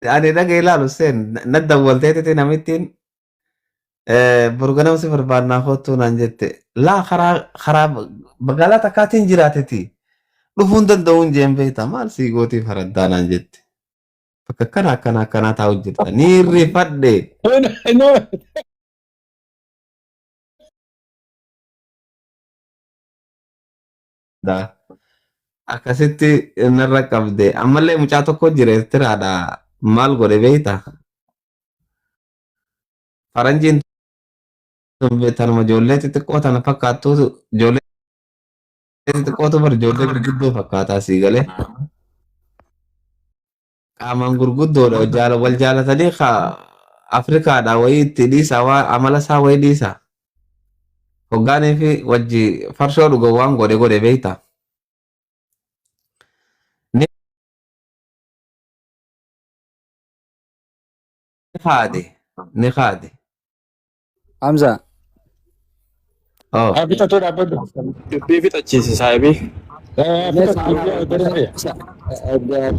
يعني ده جاي له سين ندى ولتيتي نمتين برغنا سفر بارنا خوتو نانجت لا خراب بغلطة كاتين جراتتي لفون دندون جيم بيتا مال سيغوتي فردا نانجت فكنا تاو جرتا نيري فدي No, دا akkasitti narra qabde ammallee mucaa tokko jira Eertiraadha maal godhe beeyta faranjiin tanuma ijoollee xixiqqoo tana fakkaattu ijoollee xixiqqootu bar ijoollee gurguddoo fakkaataa sii galee qaamaan gurguddoodha wal jaalatanii Afrikaadha wayii itti dhiisa waa amala isaa wayii dhiisa hoggaanii fi wajji farshoo dhuga waan godhe beeyta ni haade ni haade Hamza, oh abita tu dapat Dubbii fixachiisi saahibii.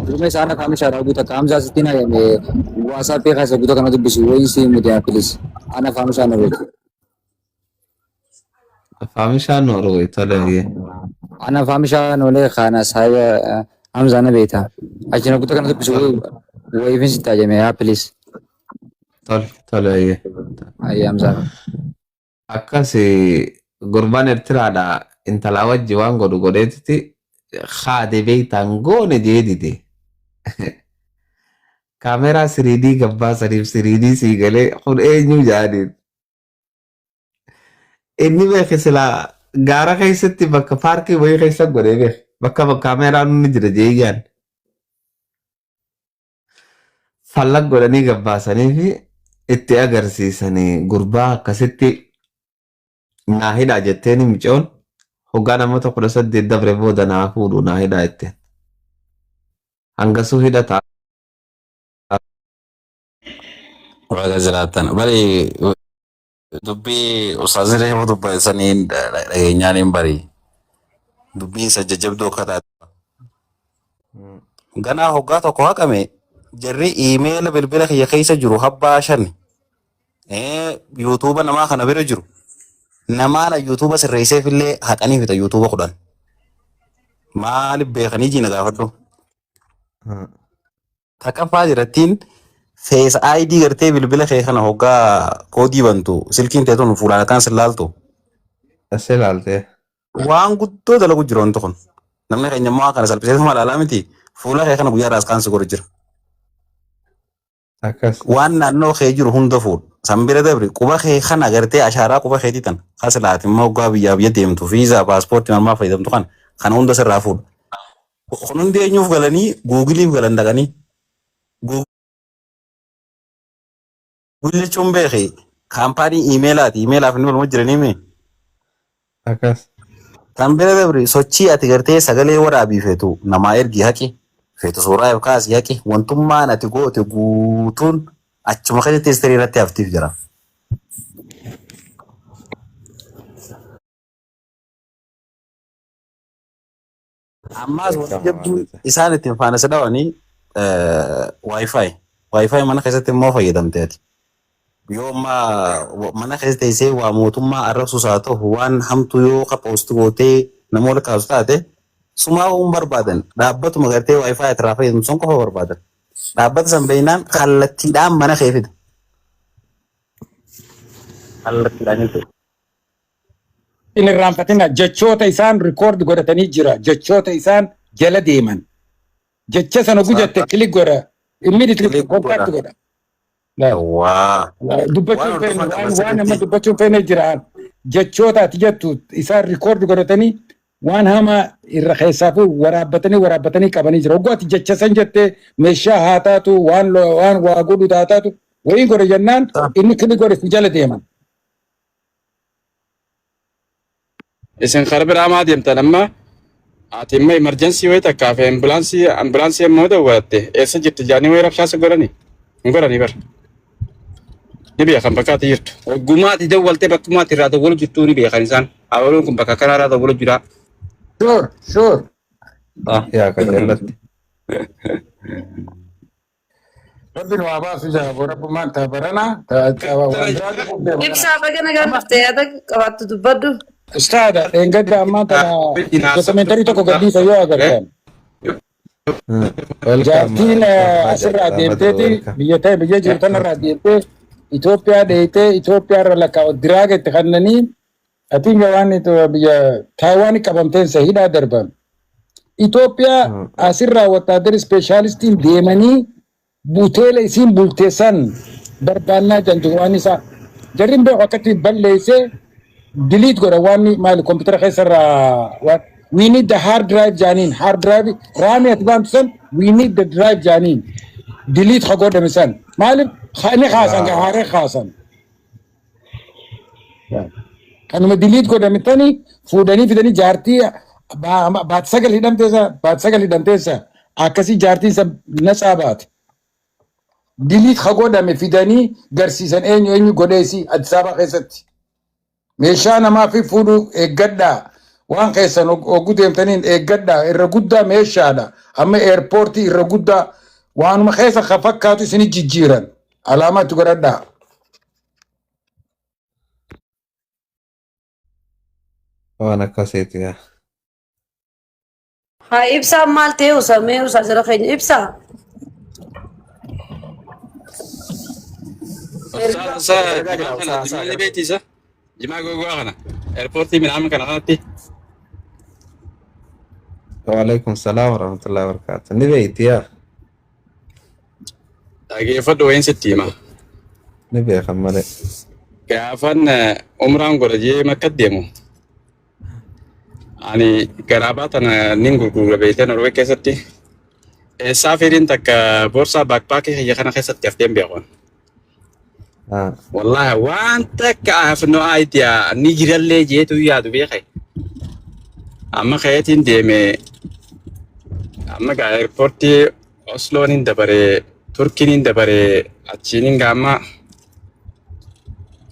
Dume sana kami syara buta Hamza sitina ya me WhatsApp ya kasa buta kana bisu woi si media please. Ana fahamu sana woi. fahamishaan Norway tolee Ana fahamu sana wale khana saya Hamza na beta. Ajina buta kana bisu woi visit aja me ya please. tolee Ay Hamza. akkasi gurbaan Eertiraadha intala wajji waan godhu godheetti haade beeytaan goone jeedite kaameeraa 3D gabbaasaniif 3D sii galee kun eenyu jaaniin inni beeke silaa gaara keessatti bakka paarkii wayii keessa godhee beeke bakka kaameeraan inni jira jeeyyaan fallag godhanii gabbaasanii fi itti agarsiisanii gurbaa akkasitti naa hidhaa jetteen micoon hoggaa namoota 18 dabre booda naa fuudhu naa hidhaa jetteen hangasuu hidhataa Waaqa jiraatan. Bari dubbii ustaazii reefu dubbataniin dhageenyaan hin bari. Dubbiin isa jajjabduu akka taate. Ganaa hoggaa tokko haqame jarri iimeela bilbila kiyya keessa jiru habbaa shan. Yuutuuba namaa kana bira jiru. Namaana yuutuuba sirreesseef illee haqanii fita yuutuuba 10. Maaliif beekanii jiina gaafadhu? Taqaffaa jirattiin fees ID gartee bilbila kee kana hoggaa koodii bantu silkiin teetuun fuulaan akkaan sillaaltu. asee ilaaltee Waan guddoo dalagu jiru wanti kun. Namni keenya immoo kana salphisee malaalaa miti. Fuula kee kana guyyaa irraas kaan si godhu jira. akkas Waan naannoo kee jiru hunda fuudhu. San bira dabri quba kee kana gartee ashaaraa quba keetii tan. Hasilaati immoo hoggaa biyyaa biyya deemtu viizaa paaspoortii normaa fayyadamtu kana hunda sirraa fuudhu. Kun hundi eenyuuf galanii guugiliif galan dhaqanii. Guugilii jechuun beekee kaampaanii iimeelaati. Iimeelaaf inni waluma jiranii mee? akkas Kan bira dabri sochii ati gartee sagalee waraabii feetu namaa ergi haqi. Feetu suuraa yookaas haqi. Wantummaan ati goote guutuun achuma keessatti istirii irratti haftiif jira. Ammaas wanti jabduu isaan ittiin faana sadawanii Wi-Fi. Wi-Fi mana keessatti immoo fayyadamteeti. Yoo ammaa mana keessa teessee waa mootummaa arrabsus haa ta'u waan hamtuu yoo qopheessu gootee nama wal kaasu taate sumaa uun barbaadan dhaabbatuma gartee Wi-Fi irraa fayyadamu sun qofa barbaadan. Dhaabbata san beeynaan kallattiidhaan mana kee fida. Kallattiidhaan jechuudha. in irraanfatina jechoota isaan rikoord godhatanii jira. Jechoota isaan jala deeman. Jecha sana gujatte kilik godha. Immediately Click contact godha. godha. Waa. Dubbachuun Waan feene hordofan waan nama dabarsateetti. dubbachuun feene jiraan. Jechoota ati jettu isaan rikoord godhatanii waan hama irra keessaa fi waraabbatanii qabanii jira. Oggoo ati jecha san jettee meeshaa haa taatu waan waa godhu haa taatu wayii godhe jennaan inni kilik godhe si jala deeman. isin karaa biraa maa deemtan amma ati immoo emerjensii wayii takkaaf ambulaansii immoo dawwalatte eessa jirti jaanii wayii rabshaasa godhani hin godhanii bara ni beekan bakka ati jirtu ogummaa ati dawwaltee bakkummaa ati irraa dawwalu jirtuu ni beekan isaan awwaluun kun bakka kanaa irraa dawwalu jira. Sure. yaa qajeelatti ربي واباس جاب ورب ما انت برنا Ibsaa baga nagaan dhuftee yaada qabaattu dubbadhu. استاذ ان قد ما انت دوكيومنتري تكو قديسه يو اغرتان جارتين اسرع ديمتي بيتي بيجي تنرا ديمتي اثيوبيا ديتي اثيوبيا لك دراغ تخنني اتين واني تو بيا تايواني كبمتين سهيدا دربان اثيوبيا اسرع وتادر سبيشالستين ديمني بوتيل اسين بولتسان بربانا جندواني سا جرين بي وقت بليسه delete go rawani mal computer khaisar what we need the hard drive janin hard drive rami atbam san we need the drive janin delete khago da misan mal khani khasan ga hare khasan kanu me delete go da mitani fudani fidani jarti baat sagal hidam tesa akasi jarti sab nasabat delete khago da me fidani garsisan enyu godesi adsaba khaisati meeshaan namaa fi fuudhu eeggadhaa waan keessan oguu deemtaniin eeggadhaa irra guddaa meeshaadha amma eerpoortii irra guddaa waanuma keessa ka fakkaatu isini jijjiiran alaamaa itti godhadhaa. waan akkasiiti yaa. Haa ibsaa maal ta'e usamee usaa jala keenya ibsaa. Sa beetisa jimaa gogaa kana airportii midhaan kana kanatti Waalaikum salaam warahmatullahi wabarakatuh. Ni beeyti yaa. dhageeffadhu wayin sitti hima. Ni beekan malee. Gaafan umraan godha jee makka deemu. Ani garaabaa tana nin gurgura beeytee Norwee keessatti. Saafiriin takka boorsaa baakpaakii kiyya kana keessatti hafteen beekon. Wallahi waan takka hafno idea ni jirallee jeetu yaadu beekay. Amma kayatiin deeme amma gaa airportii Osloonin dabaree Turkiinin dabaree achiinin gaamma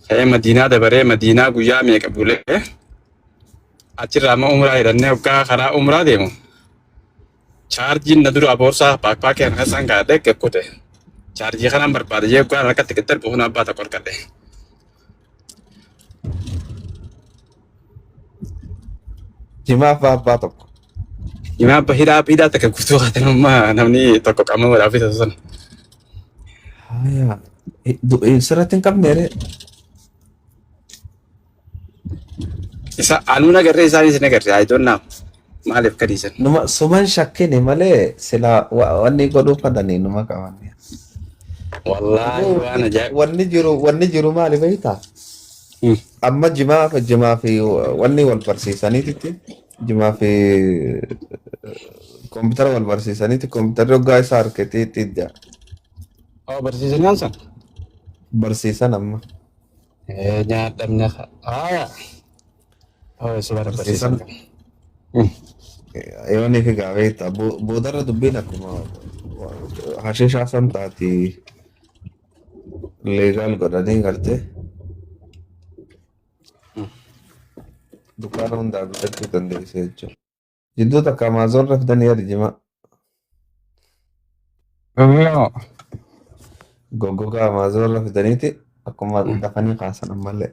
kayee Madiinaa dabaree Madiinaa guyyaa meeqa bulee achirraa amma umraa hidhannee waggaa karaa umraa deemu. Chaarjiin na dura boorsaa baakpaakii kana keessaan gaadhee gekkute. Charjii kanan barbaade jee guyyaa harkatti qixxar bu'uun abbaa tokko argadhe. Jimaaf abbaa tokko. Jimaa hidhaa takka guutuu haatanummaa namni tokko qaama walaaf isa sana. Yaa. Sirratti hin qabneere. Isa anuun agarree isaanis hin agarree ayidoonnaa maaliif kadiisan. Numa suman shakkine malee sila wanni godhuu fadhanii numa qabanne. Wallaahi waan ajaa'iba. Wanni jiru maali beektaa? Amma jimaa fi wanni wal barsiisaniiti jimaa fi koompitara wal barsiisaniiti koompitara hoggaa isaa harkatee itti ijaa. Barsiisan yaan san? Barsiisan amma. Nyaadhamne haaya. Si bara barsiisan. Yooni fi gaabeetta boodarra dubbiin akkuma hashiishaa san taati leegaal godhanii galtee dukaana hundaa bitachuu dandeessee jechuudha. Jidduu takka Amaazon rafdanii yaada jimaa. Goggogaa Amaazon rafdaniiti akkuma dafanii kaasan ammallee.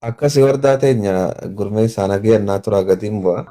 Akkasii wardaa teenya gurmee isaanii ennaa tura gatiin bu'a.